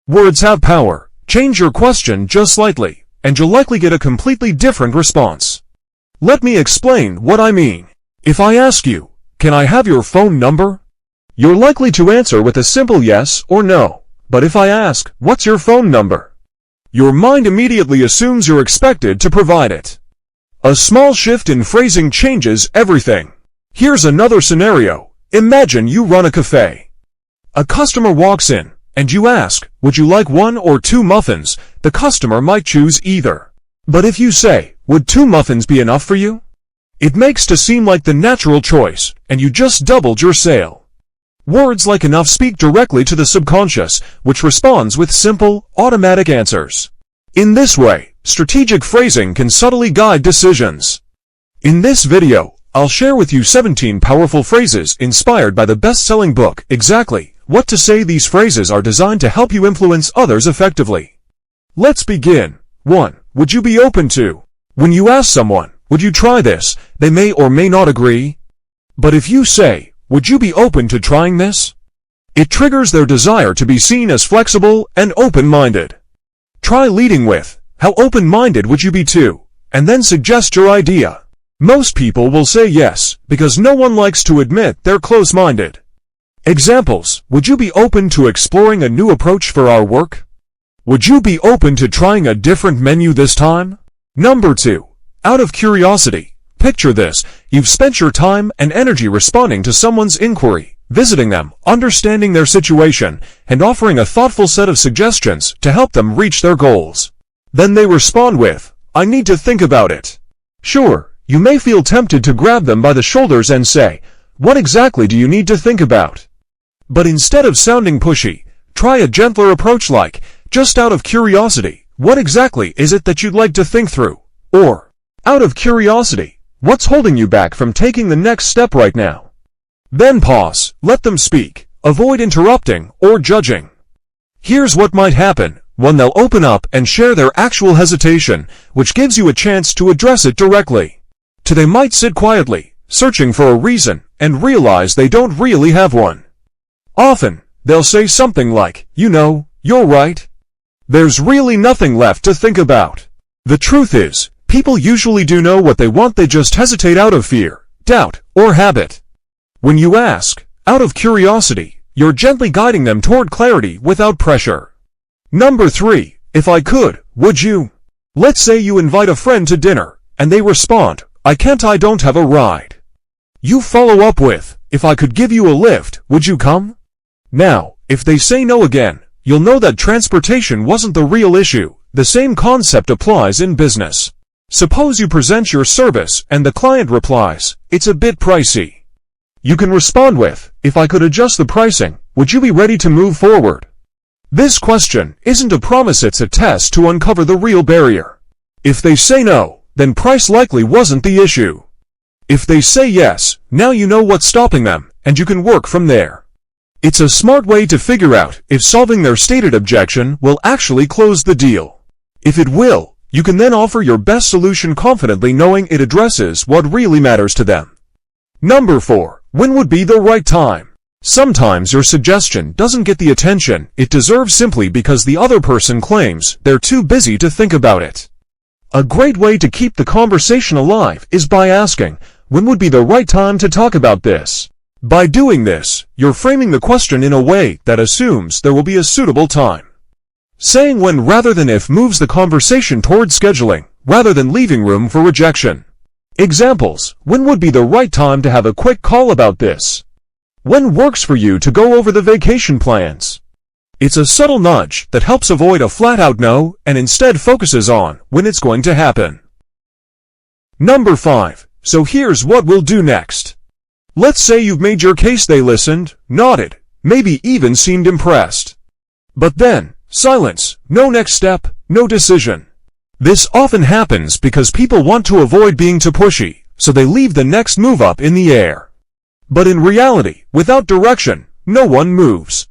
Words have power. Change your question just slightly, and you'll likely get a completely different response. Let me explain what I mean. If I ask you, "Can I have your phone number?" You're likely to answer with a simple yes or no. But if I ask, "What's your phone number?" your mind immediately assumes you're expected to provide it. A small shift in phrasing changes everything. Here's another scenario. Imagine you run a cafe. A customer walks in, and you ask, "Would you like 1 or 2 muffins?" The customer might choose either. But if you say, "Would 2 muffins be enough for you?" it makes to seem like the natural choice, and you just doubled your sale. Words like enough speak directly to the subconscious, which responds with simple, automatic answers. In this way, strategic phrasing can subtly guide decisions. In this video, I'll share with you 17 powerful phrases inspired by the best-selling book, Exactly What to Say. These phrases are designed to help you influence others effectively. Let's begin. 1. Would you be open to? When you ask someone, "Would you try this?" they may or may not agree. But if you say, "Would you be open to trying this?" it triggers their desire to be seen as flexible and open-minded. Try leading with, "How open-minded would you be to?" and then suggest your idea. Most people will say yes, because no one likes to admit they're close-minded. Examples: would you be open to exploring a new approach for our work? Would you be open to trying a different menu this time? Number 2. Out of curiosity. Picture this. You've spent your time and energy responding to someone's inquiry, visiting them, understanding their situation, and offering a thoughtful set of suggestions to help them reach their goals. Then they respond with, "I need to think about it." Sure, you may feel tempted to grab them by the shoulders and say, "What exactly do you need to think about?" But instead of sounding pushy, try a gentler approach like, "Just out of curiosity, what exactly is it that you'd like to think through?" Or, "Out of curiosity, what's holding you back from taking the next step right now?" Then pause, let them speak, avoid interrupting or judging. Here's what might happen. 1. They'll open up and share their actual hesitation, which gives you a chance to address it directly. 2. They might sit quietly, searching for a reason, and realize they don't really have one. Often, they'll say something like, "You know, you're right. There's really nothing left to think about." The truth is, people usually do know what they want, they just hesitate out of fear, doubt, or habit. When you ask, out of curiosity, you're gently guiding them toward clarity without pressure. Number 3. If I could, would you? Let's say you invite a friend to dinner, and they respond, "I can't, I don't have a ride." You follow up with, "If I could give you a lift, would you come?" Now, if they say no again, you'll know that transportation wasn't the real issue. The same concept applies in business. Suppose you present your service and the client replies, "It's a bit pricey." You can respond with, "If I could adjust the pricing, would you be ready to move forward?" This question isn't a promise, it's a test to uncover the real barrier. If they say no, then price likely wasn't the issue. If they say yes, now you know what's stopping them, and you can work from there. It's a smart way to figure out if solving their stated objection will actually close the deal. If it will, you can then offer your best solution confidently, knowing it addresses what really matters to them. Number 4. When would be the right time? Sometimes your suggestion doesn't get the attention it deserves simply because the other person claims they're too busy to think about it. A great way to keep the conversation alive is by asking, "When would be the right time to talk about this?" By doing this, you're framing the question in a way that assumes there will be a suitable time. Saying when rather than if moves the conversation toward scheduling, rather than leaving room for rejection. Examples: when would be the right time to have a quick call about this? When works for you to go over the vacation plans? It's a subtle nudge that helps avoid a flat-out no and instead focuses on when it's going to happen. Number 5. So here's what we'll do next. Let's say you've made your case, they listened, nodded, maybe even seemed impressed. But then, silence, no next step, no decision. This often happens because people want to avoid being too pushy, so they leave the next move up in the air. But in reality, without direction, no one moves.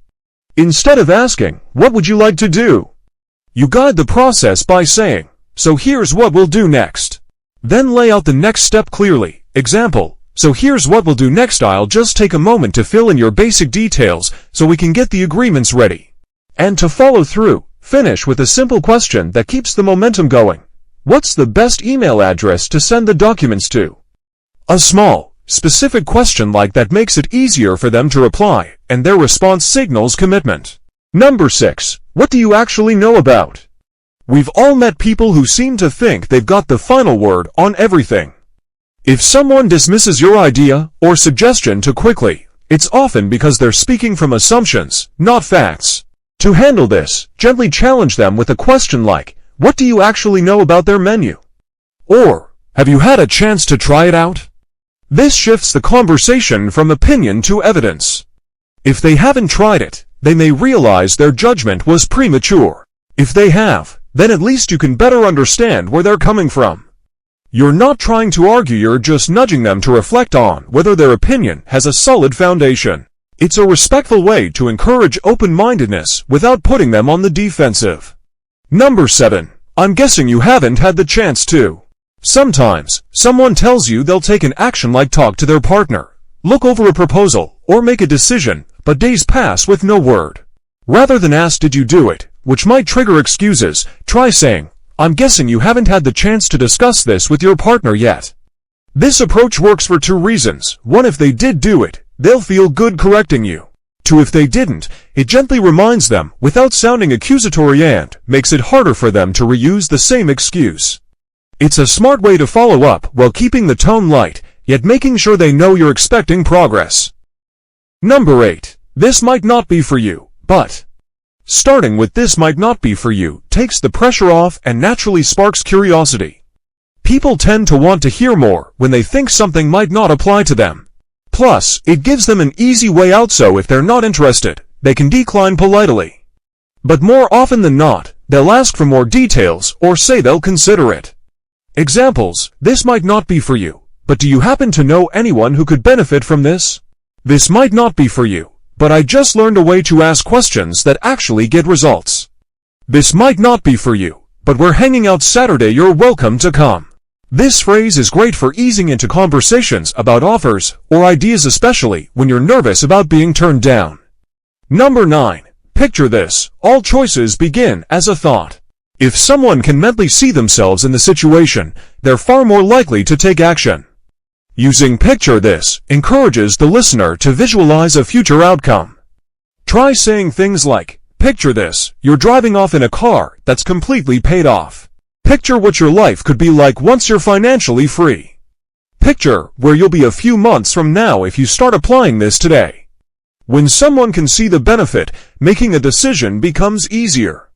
Instead of asking, "What would you like to do?" you guide the process by saying, "So here's what we'll do next." Then lay out the next step clearly. Example: "So here's what we'll do next. I'll just take a moment to fill in your basic details so we can get the agreements ready." And to follow through, finish with a simple question that keeps the momentum going. What's the best email address to send the documents to? A small, specific question like that makes it easier for them to reply, and their response signals commitment. Number 6. What do you actually know about? We've all met people who seem to think they've got the final word on everything. If someone dismisses your idea or suggestion too quickly, it's often because they're speaking from assumptions, not facts. To handle this, gently challenge them with a question like, what do you actually know about their menu? Or, have you had a chance to try it out? This shifts the conversation from opinion to evidence. If they haven't tried it, they may realize their judgment was premature. If they have, then at least you can better understand where they're coming from. You're not trying to argue, you're just nudging them to reflect on whether their opinion has a solid foundation. It's a respectful way to encourage open-mindedness without putting them on the defensive. Number 7. I'm guessing you haven't had the chance to. Sometimes, someone tells you they'll take an action like talk to their partner, look over a proposal, or make a decision, but days pass with no word. Rather than ask, did you do it, which might trigger excuses, try saying, I'm guessing you haven't had the chance to discuss this with your partner yet. This approach works for 2 reasons. 1, if they did do it, they'll feel good correcting you. 2, if they didn't, it gently reminds them without sounding accusatory and makes it harder for them to reuse the same excuse. It's a smart way to follow up while keeping the tone light, yet making sure they know you're expecting progress. Number 8. This might not be for you, but... Starting with this might not be for you takes the pressure off and naturally sparks curiosity. People tend to want to hear more when they think something might not apply to them. Plus, it gives them an easy way out, so if they're not interested, they can decline politely. But more often than not, they'll ask for more details or say they'll consider it. Examples: this might not be for you, but do you happen to know anyone who could benefit from this? This might not be for you, but I just learned a way to ask questions that actually get results. This might not be for you, but we're hanging out Saturday, you're welcome to come. This phrase is great for easing into conversations about offers or ideas, especially when you're nervous about being turned down. Number 9. Picture this. All choices begin as a thought. If someone can mentally see themselves in the situation, they're far more likely to take action. Using picture this encourages the listener to visualize a future outcome. Try saying things like, picture this, you're driving off in a car that's completely paid off. Picture what your life could be like once you're financially free. Picture where you'll be a few months from now if you start applying this today. When someone can see the benefit, making a decision becomes easier.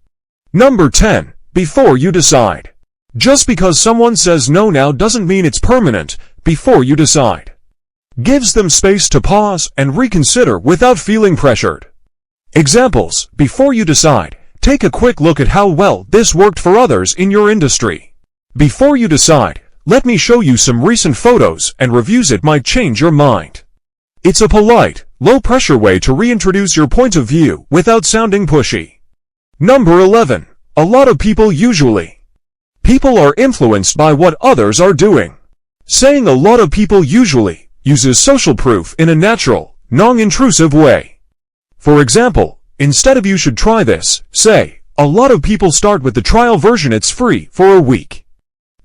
Number 10. Before you decide. Just because someone says no now doesn't mean it's permanent. Before you decide, gives them space to pause and reconsider without feeling pressured. Examples: before you decide, take a quick look at how well this worked for others in your industry. Before you decide, let me show you some recent photos and reviews, it might change your mind. It's a polite, low-pressure way to reintroduce your point of view without sounding pushy. Number 11. A lot of people usually. People are influenced by what others are doing. Saying a lot of people usually uses social proof in a natural, non-intrusive way. For example, instead of you should try this, say, a lot of people start with the trial version, it's free for a week.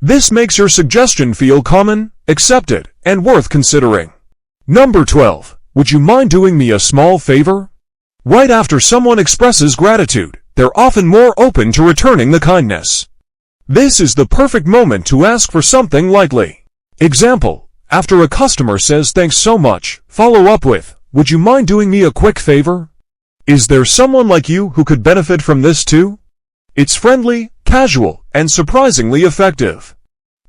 This makes your suggestion feel common, accepted, and worth considering. Number 12. Would you mind doing me a small favor? Right after someone expresses gratitude, they're often more open to returning the kindness. This is the perfect moment to ask for something lightly. Example: after a customer says thanks so much, follow up with, would you mind doing me a quick favor? Is there someone like you who could benefit from this too? It's friendly, casual, and surprisingly effective.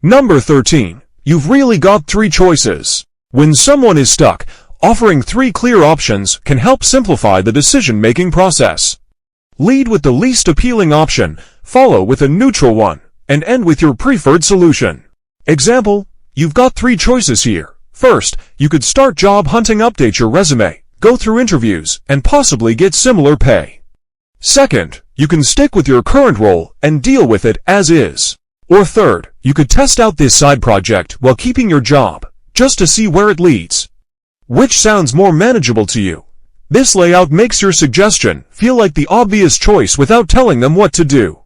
Number 13. You've really got 3 choices. When someone is stuck, offering 3 clear options can help simplify the decision-making process. Lead with the least appealing option, follow with a neutral one, and end with your preferred solution. Example: you've got 3 choices here. First, you could start job hunting, update your resume, go through interviews, and possibly get similar pay. Second, you can stick with your current role and deal with it as is. Or third, you could test out this side project while keeping your job, just to see where it leads. Which sounds more manageable to you? This layout makes your suggestion feel like the obvious choice without telling them what to do.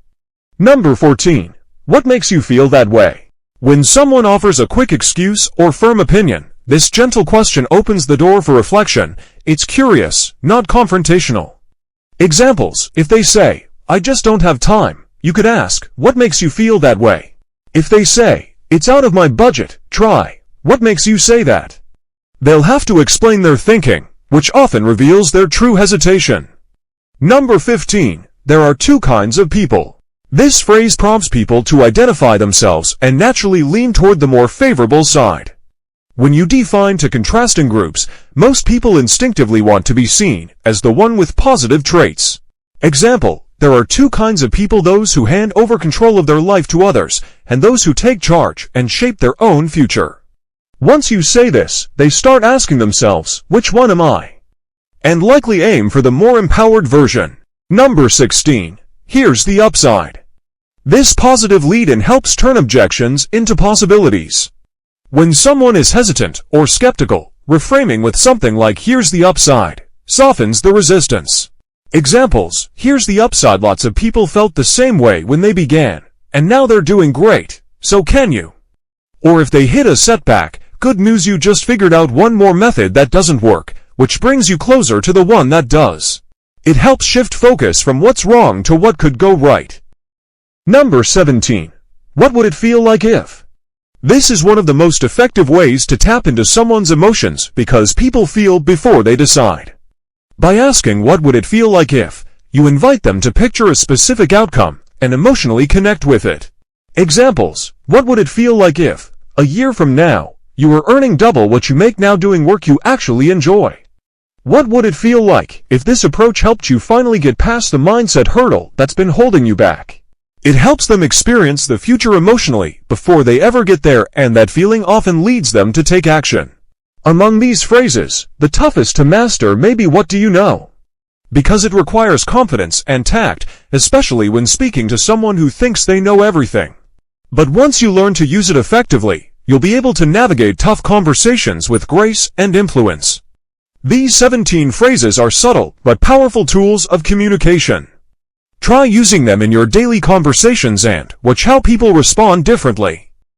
Number 14. What makes you feel that way? When someone offers a quick excuse or firm opinion, this gentle question opens the door for reflection. It's curious, not confrontational. Examples: if they say, "I just don't have time," you could ask, "What makes you feel that way?" If they say, "It's out of my budget, try," "What makes you say that?" They'll have to explain their thinking, which often reveals their true hesitation. Number 15. There are two kinds of people. This phrase prompts people to identify themselves and naturally lean toward the more favorable side. When you define two contrasting groups, most people instinctively want to be seen as the one with positive traits. Example: there are two kinds of people: those who hand over control of their life to others, and those who take charge and shape their own future. Once you say this, they start asking themselves, which one am I? And likely aim for the more empowered version. Number 16. Here's the upside. This positive lead-in helps turn objections into possibilities. When someone is hesitant or skeptical, reframing with something like "here's the upside" softens the resistance. Examples: here's the upside, lots of people felt the same way when they began, and now they're doing great, so can you. Or if they hit a setback, good news, you just figured out one more method that doesn't work, which brings you closer to the one that does. It helps shift focus from what's wrong to what could go right. Number 17. What would it feel like if? This is one of the most effective ways to tap into someone's emotions because people feel before they decide. By asking what would it feel like if, you invite them to picture a specific outcome and emotionally connect with it. Examples: what would it feel like if, a year from now, you were earning double what you make now doing work you actually enjoy? What would it feel like if this approach helped you finally get past the mindset hurdle that's been holding you back? It helps them experience the future emotionally before they ever get there, and that feeling often leads them to take action. Among these phrases, the toughest to master may be "what do you know?" because it requires confidence and tact, especially when speaking to someone who thinks they know everything. But once you learn to use it effectively, you'll be able to navigate tough conversations with grace and influence. These 17 phrases are subtle but powerful tools of communication. Try using them in your daily conversations and watch how people respond differently.